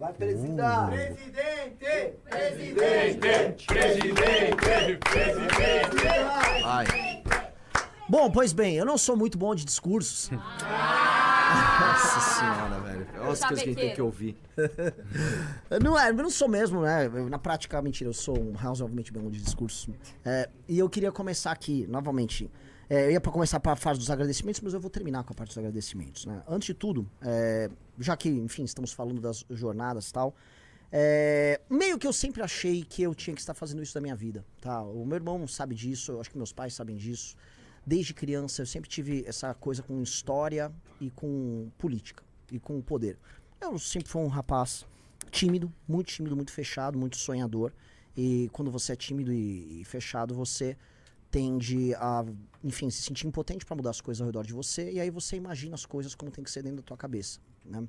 Vai, presidente! Presidente! Vai. Bom, pois bem, eu não sou muito bom de discursos. Nossa senhora, velho. Olha as coisas que a gente tem que ouvir. Eu não sou mesmo, né? Na prática, mentira, eu sou um razoavelmente bom de discursos. E eu queria começar aqui, novamente. Eu ia pra começar para a fase dos agradecimentos, mas eu vou terminar com a parte dos agradecimentos, né? Antes de tudo, já que, enfim, estamos falando das jornadas e tal, meio que eu sempre achei que eu tinha que estar fazendo isso da minha vida, tá? O meu irmão sabe disso, eu acho que meus pais sabem disso. Desde criança eu sempre tive essa coisa com história e com política e com poder. Eu sempre fui um rapaz tímido, muito fechado, muito sonhador. E quando você é tímido e fechado, você tende a, enfim, se sentir impotente para mudar as coisas ao redor de você. E aí você imagina as coisas como tem que ser dentro da tua cabeça, né?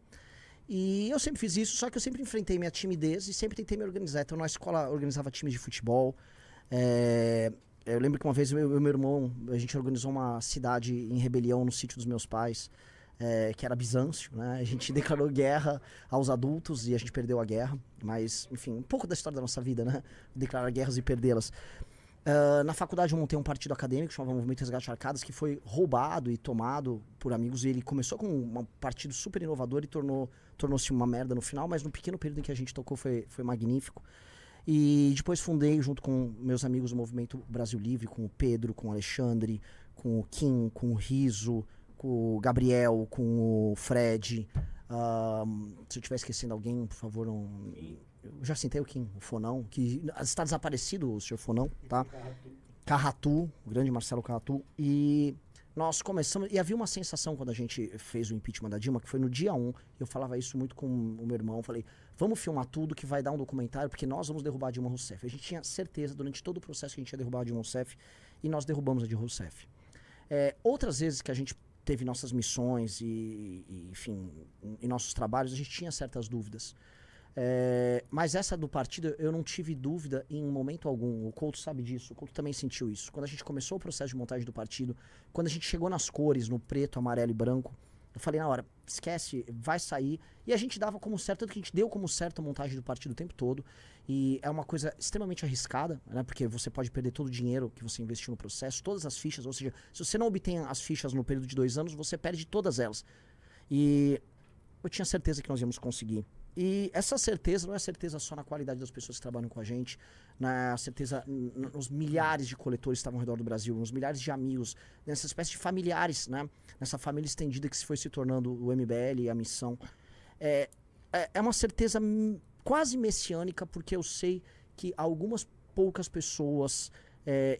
E eu sempre fiz isso, só que eu sempre enfrentei minha timidez e sempre tentei me organizar. Então na escola eu organizava times de futebol. Eu lembro que uma vez eu e meu irmão, a gente organizou uma cidade em rebelião no sítio dos meus pais, que era Bizâncio, né? A gente declarou guerra aos adultos e a gente perdeu a guerra. Mas, enfim, um pouco da história da nossa vida, né? Declarar guerras e perdê-las. Na faculdade eu montei um partido acadêmico, chamava Movimento Resgate Arcadas, que foi roubado e tomado por amigos. E ele começou com um partido super inovador e tornou-se uma merda no final, mas no pequeno período em que a gente tocou foi magnífico. E depois fundei, junto com meus amigos do Movimento Brasil Livre, com o Pedro, com o Alexandre, com o Kim, com o Riso, com o Gabriel, com o Fred. Se eu estiver esquecendo alguém, por favor, não... Eu já citei o Kim, o Fonão, que está desaparecido, o senhor Fonão, tá? Carratu, o grande Marcelo Carratu. E nós começamos... E havia uma sensação quando a gente fez o impeachment da Dilma, que foi no dia 1, eu falava isso muito com o meu irmão, falei, vamos filmar tudo que vai dar um documentário, porque nós vamos derrubar a Dilma Rousseff. A gente tinha certeza durante todo o processo que a gente ia derrubar a Dilma Rousseff, e nós derrubamos a Dilma Rousseff. Outras vezes que a gente teve nossas missões enfim, em nossos trabalhos, a gente tinha certas dúvidas. Mas essa do partido eu não tive dúvida em momento algum. O Couto sabe disso, o Couto também sentiu isso. Quando a gente começou o processo de montagem do partido, quando a gente chegou nas cores, no preto, amarelo e branco, eu falei na hora, esquece, vai sair. E a gente dava como certo, tanto que a gente deu como certo a montagem do partido o tempo todo. E é uma coisa extremamente arriscada, né? Porque você pode perder todo o dinheiro que você investiu no processo, todas as fichas, ou seja, se você não obtém as fichas no período de 2 anos, você perde todas elas. E eu tinha certeza que nós íamos conseguir. E essa certeza não é certeza só na qualidade das pessoas que trabalham com a gente, na certeza nos milhares de coletores que estavam ao redor do Brasil, nos milhares de amigos, nessa espécie de familiares, né? Nessa família estendida que se foi se tornando o MBL e a missão. É uma certeza quase messiânica, porque eu sei que algumas poucas pessoas,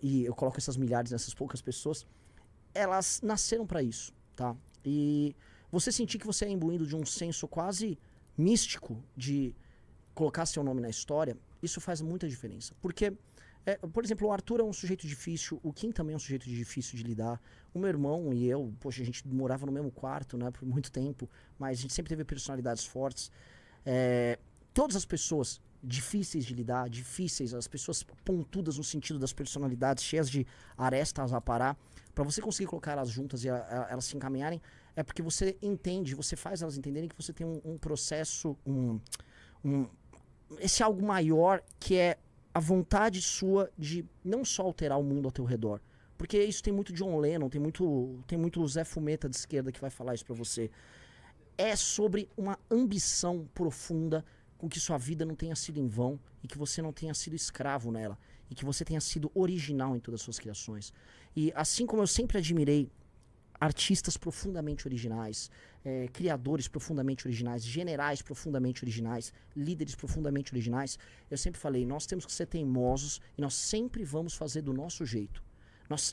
e eu coloco essas milhares nessas poucas pessoas, elas nasceram para isso, tá? E você sentir que você é imbuído de um senso quase místico de colocar seu nome na história, isso faz muita diferença. Porque, por exemplo, o Arthur é um sujeito difícil, o Kim também é um sujeito difícil de lidar, o meu irmão e eu, poxa, a gente morava no mesmo quarto, né, por muito tempo, mas a gente sempre teve personalidades fortes. Todas as pessoas difíceis de lidar, difíceis, as pessoas pontudas no sentido das personalidades, cheias de arestas a parar, para você conseguir colocar elas juntas e elas se encaminharem, é porque você entende, você faz elas entenderem que você tem um processo, esse algo maior que é a vontade sua de não só alterar o mundo ao teu redor. Porque isso tem muito John Lennon, tem muito Zé Fumeta de esquerda que vai falar isso pra você. É sobre uma ambição profunda com que sua vida não tenha sido em vão e que você não tenha sido escravo nela e que você tenha sido original em todas as suas criações. E assim como eu sempre admirei artistas profundamente originais, criadores profundamente originais, generais profundamente originais, líderes profundamente originais, eu sempre falei, nós temos que ser teimosos e nós sempre vamos fazer do nosso jeito.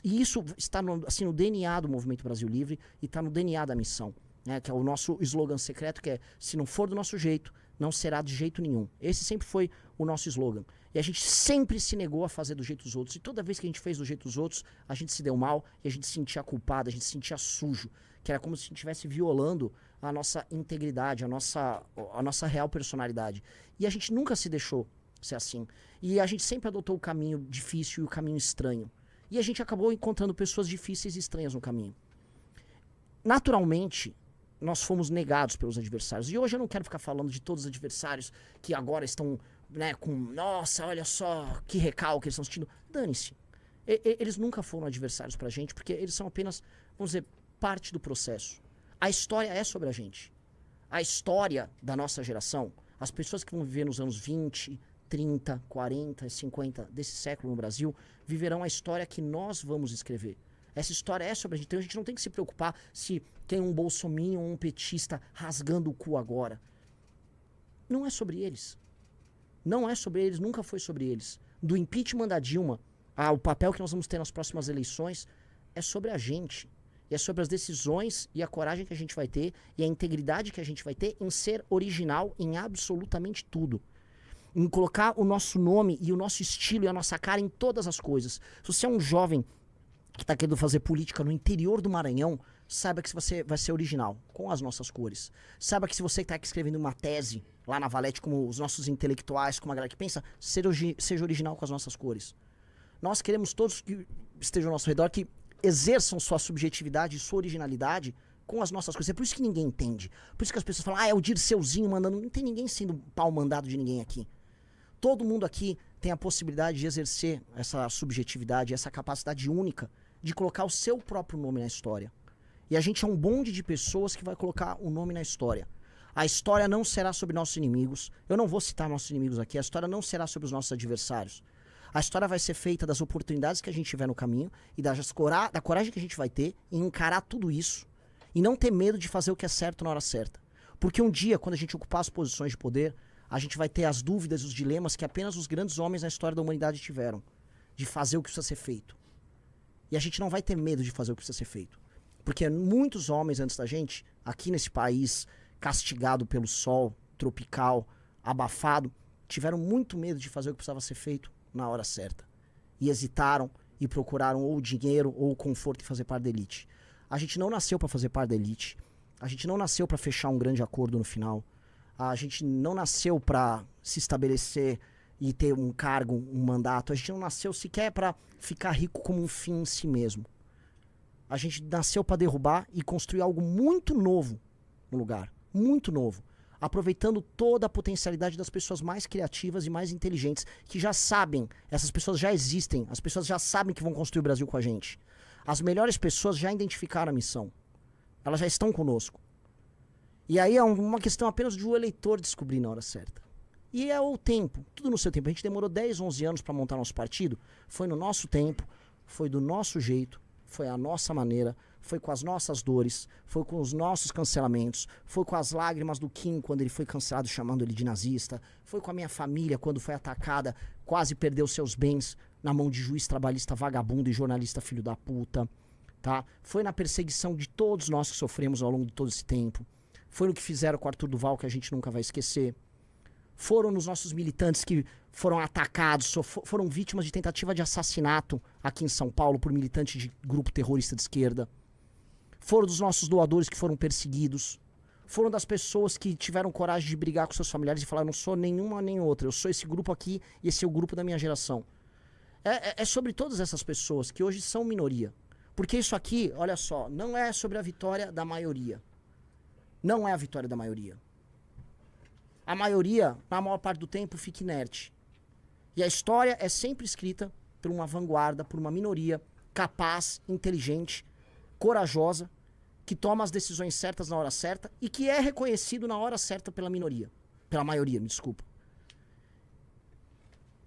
E isso está no DNA do Movimento Brasil Livre e está no DNA da missão, né, que é o nosso slogan secreto, que é, se não for do nosso jeito, não será de jeito nenhum. Esse sempre foi o nosso slogan. E a gente sempre se negou a fazer do jeito dos outros. E toda vez que a gente fez do jeito dos outros, a gente se deu mal e a gente se sentia culpado, a gente se sentia sujo. Que era como se a gente estivesse violando a nossa integridade, a nossa real personalidade. E a gente nunca se deixou ser assim. E a gente sempre adotou o caminho difícil e o caminho estranho. E a gente acabou encontrando pessoas difíceis e estranhas no caminho. Naturalmente, nós fomos negados pelos adversários. E hoje eu não quero ficar falando de todos os adversários que agora estão, né, com, nossa, olha só, que recalque eles estão sentindo. Dane-se. Eles nunca foram adversários pra gente, porque eles são apenas, vamos dizer, parte do processo. A história é sobre a gente. A história da nossa geração, as pessoas que vão viver nos anos 20, 30, 40, 50 desse século no Brasil, viverão a história que nós vamos escrever. Essa história é sobre a gente. Então a gente não tem que se preocupar se tem um bolsominion ou um petista rasgando o cu agora. Não é sobre eles. Não é sobre eles, nunca foi sobre eles. Do impeachment da Dilma, o papel que nós vamos ter nas próximas eleições é sobre a gente. E é sobre as decisões e a coragem que a gente vai ter e a integridade que a gente vai ter em ser original em absolutamente tudo. Em colocar o nosso nome e o nosso estilo e a nossa cara em todas as coisas. Se você é um jovem que está querendo fazer política no interior do Maranhão, saiba que você vai ser original, com as nossas cores. Saiba que se você está aqui escrevendo uma tese lá na Valete, como os nossos intelectuais, como a galera que pensa, seja original com as nossas cores. Nós queremos todos que estejam ao nosso redor que exerçam sua subjetividade e sua originalidade com as nossas coisas. É por isso que ninguém entende. Por isso que as pessoas falam, é o Dirceuzinho mandando. Não tem ninguém sendo pau mandado de ninguém aqui. Todo mundo aqui tem a possibilidade de exercer essa subjetividade, essa capacidade única de colocar o seu próprio nome na história. E a gente é um bonde de pessoas que vai colocar o nome na história. A história não será sobre nossos inimigos. Eu não vou citar nossos inimigos aqui. A história não será sobre os nossos adversários. A história vai ser feita das oportunidades que a gente tiver no caminho e da coragem que a gente vai ter em encarar tudo isso e não ter medo de fazer o que é certo na hora certa. Porque um dia, quando a gente ocupar as posições de poder, a gente vai ter as dúvidas e os dilemas que apenas os grandes homens na história da humanidade tiveram, de fazer o que precisa ser feito. E a gente não vai ter medo de fazer o que precisa ser feito. Porque muitos homens antes da gente, aqui nesse país castigado pelo sol, tropical, abafado, tiveram muito medo de fazer o que precisava ser feito na hora certa. E hesitaram e procuraram ou o dinheiro ou o conforto de fazer parte da elite. A gente não nasceu para fazer parte da elite. A gente não nasceu para fechar um grande acordo no final. A gente não nasceu para se estabelecer e ter um cargo, um mandato. A gente não nasceu sequer para ficar rico como um fim em si mesmo. A gente nasceu para derrubar e construir algo muito novo no lugar. Muito novo. Aproveitando toda a potencialidade das pessoas mais criativas e mais inteligentes, que já sabem, essas pessoas já existem, as pessoas já sabem que vão construir o Brasil com a gente. As melhores pessoas já identificaram a missão. Elas já estão conosco. E aí é uma questão apenas de o eleitor descobrir na hora certa. E é o tempo, tudo no seu tempo. A gente demorou 10, 11 anos para montar nosso partido. Foi no nosso tempo, foi do nosso jeito, foi a nossa maneira, foi com as nossas dores, foi com os nossos cancelamentos, foi com as lágrimas do Kim quando ele foi cancelado chamando ele de nazista, foi com a minha família quando foi atacada, quase perdeu seus bens na mão de juiz trabalhista vagabundo e jornalista filho da puta, tá? Foi na perseguição de todos nós que sofremos ao longo de todo esse tempo. Foi no que fizeram com o Arthur Duval, que a gente nunca vai esquecer. Foram nos nossos militantes que foram atacados, foram vítimas de tentativa de assassinato aqui em São Paulo por militantes de grupo terrorista de esquerda. Foram dos nossos doadores que foram perseguidos. Foram das pessoas que tiveram coragem de brigar com seus familiares e falar, eu não sou nenhuma nem outra, eu sou esse grupo aqui e esse é o grupo da minha geração. É sobre todas essas pessoas que hoje são minoria. Porque isso aqui, olha só, não é sobre a vitória da maioria. Não é a vitória da maioria. A maioria, na maior parte do tempo, fica inerte. E a história é sempre escrita por uma vanguarda, por uma minoria capaz, inteligente, corajosa, que toma as decisões certas na hora certa e que é reconhecido na hora certa pela minoria. Pela maioria, me desculpa.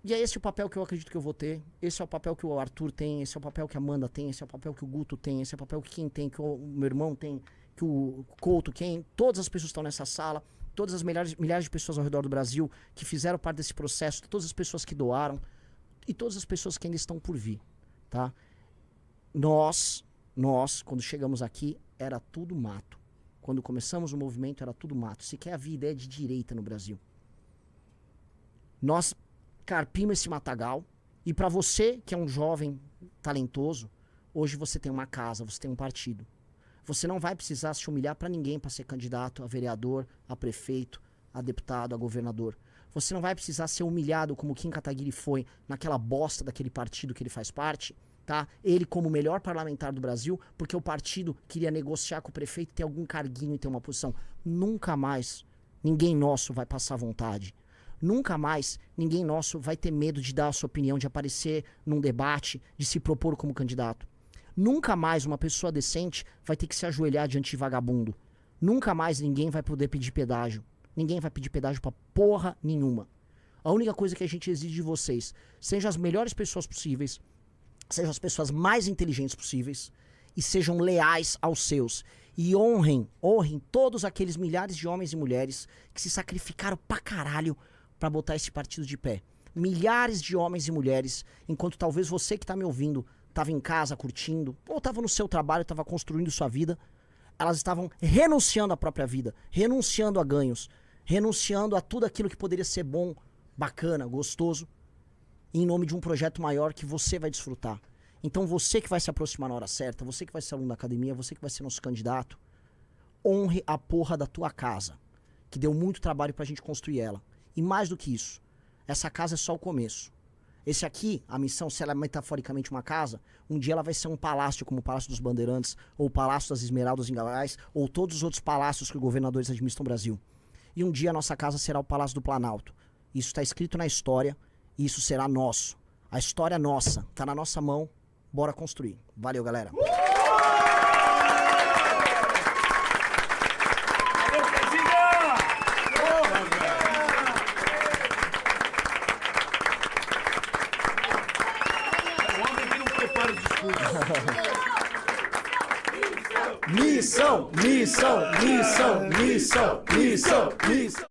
E é esse o papel que eu acredito que eu vou ter. Esse é o papel que o Arthur tem, esse é o papel que a Amanda tem, esse é o papel que o Guto tem, esse é o papel que quem tem, que o meu irmão tem, que o Couto, quem, todas as pessoas que estão nessa sala, todas as milhares de pessoas ao redor do Brasil que fizeram parte desse processo, todas as pessoas que doaram e todas as pessoas que ainda estão por vir, tá? Nós, quando chegamos aqui, era tudo mato. Quando começamos o movimento, era tudo mato. Sequer havia ideia de direita no Brasil. Nós carpimos esse matagal e para você, que é um jovem talentoso, hoje você tem uma casa, você tem um partido. Você não vai precisar se humilhar para ninguém para ser candidato a vereador, a prefeito, a deputado, a governador. Você não vai precisar ser humilhado como Kim Kataguiri foi naquela bosta daquele partido que ele faz parte tá? Ele como o melhor parlamentar do Brasil, porque o partido queria negociar com o prefeito, ter algum carguinho e ter uma posição. Nunca mais ninguém nosso vai passar vontade. Nunca mais ninguém nosso vai ter medo de dar a sua opinião, de aparecer num debate, de se propor como candidato. Nunca mais uma pessoa decente vai ter que se ajoelhar diante de vagabundo. Nunca mais ninguém vai poder pedir pedágio. Ninguém vai pedir pedágio pra porra nenhuma. A única coisa que a gente exige de vocês, sejam as melhores pessoas possíveis, sejam as pessoas mais inteligentes possíveis e sejam leais aos seus. E honrem todos aqueles milhares de homens e mulheres que se sacrificaram pra caralho pra botar esse partido de pé. Milhares de homens e mulheres, enquanto talvez você que tá me ouvindo tava em casa curtindo, ou tava no seu trabalho, tava construindo sua vida, elas estavam renunciando à própria vida, renunciando a ganhos, renunciando a tudo aquilo que poderia ser bom, bacana, gostoso, em nome de um projeto maior que você vai desfrutar. Então você que vai se aproximar na hora certa, você que vai ser aluno da academia, você que vai ser nosso candidato, honre a porra da tua casa, que deu muito trabalho pra gente construir ela. E mais do que isso, essa casa é só o começo. Esse aqui, a missão, se ela é metaforicamente uma casa, um dia ela vai ser um palácio, como o Palácio dos Bandeirantes, ou o Palácio das Esmeraldas em Goiás, ou todos os outros palácios que os governadores administram no Brasil. E um dia a nossa casa será o Palácio do Planalto. Isso está escrito na história, e isso será nosso. A história é nossa, tá na nossa mão, bora construir. Valeu, galera. Missão, missão, missão, missão, missão, missão.